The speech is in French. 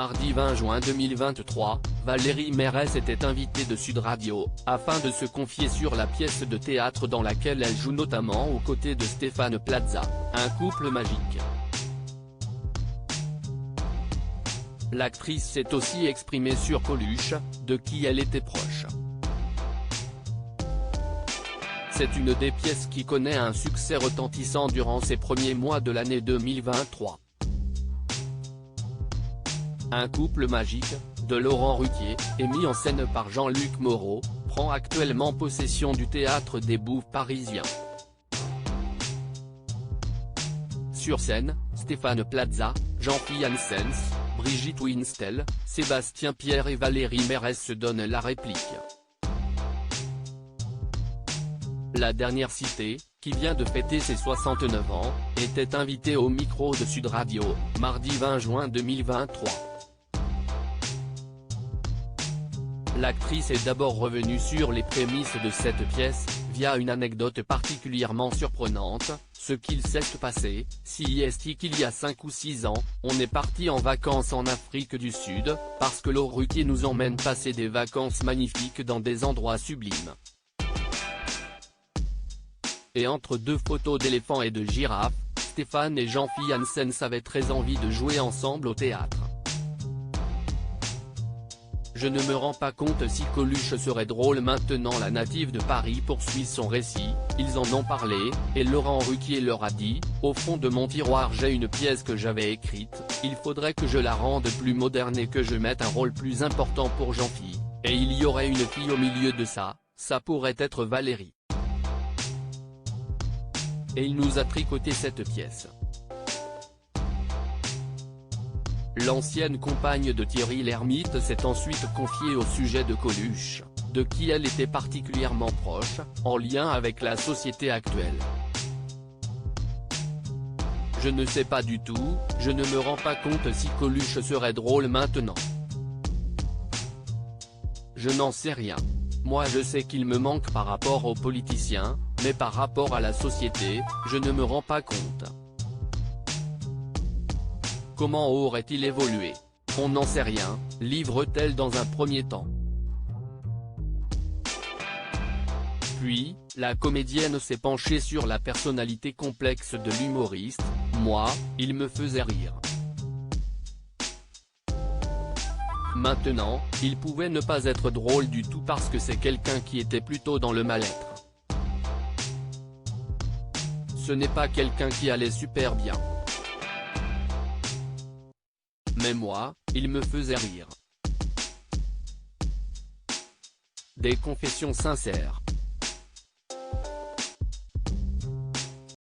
Mardi 20 juin 2023, Valérie Mérès était invitée de Sud Radio, afin de se confier sur la pièce de théâtre dans laquelle elle joue notamment aux côtés de Stéphane Plaza, un couple magique. L'actrice s'est aussi exprimée sur Coluche, de qui elle était proche. C'est une des pièces qui connaît un succès retentissant durant ces premiers mois de l'année 2023. Un couple magique, de Laurent Ruquier, et mis en scène par Jean-Luc Moreau, prend actuellement possession du théâtre des Bouffes parisiens. Sur scène, Stéphane Plaza, Jean-Philippe Janssens, Brigitte Winstel, Sébastien Pierre et Valérie Mérès se donnent la réplique. La dernière citée, qui vient de fêter ses 69 ans, était invitée au micro de Sud Radio, mardi 20 juin 2023. L'actrice est d'abord revenue sur les prémices de cette pièce, via une anecdote particulièrement surprenante: ce qu'il s'est passé, si est qu'il y a 5 ou 6 ans, on est parti en vacances en Afrique du Sud, parce que Laurent Ruquier nous emmène passer des vacances magnifiques dans des endroits sublimes. Et entre deux photos d'éléphants et de girafes, Stéphane et Jean-Philippe Janssens avaient très envie de jouer ensemble au théâtre. Je ne me rends pas compte si Coluche serait drôle maintenant. La native de Paris poursuit son récit, ils en ont parlé, et Laurent Ruquier leur a dit: au fond de mon tiroir j'ai une pièce que j'avais écrite, il faudrait que je la rende plus moderne et que je mette un rôle plus important pour Jean-Philippe, et il y aurait une fille au milieu de ça pourrait être Valérie. Et il nous a tricoté cette pièce. L'ancienne compagne de Thierry Lhermitte s'est ensuite confiée au sujet de Coluche, de qui elle était particulièrement proche, en lien avec la société actuelle. Je ne sais pas du tout, je ne me rends pas compte si Coluche serait drôle maintenant. Je n'en sais rien. Moi je sais qu'il me manque par rapport aux politiciens, mais par rapport à la société, je ne me rends pas compte. Comment aurait-il évolué? On n'en sait rien, livre-t-elle dans un premier temps. Puis, la comédienne s'est penchée sur la personnalité complexe de l'humoriste: moi, il me faisait rire. Maintenant, il pouvait ne pas être drôle du tout parce que c'est quelqu'un qui était plutôt dans le mal-être. Ce n'est pas quelqu'un qui allait super bien. Mais moi, il me faisait rire. Des confessions sincères.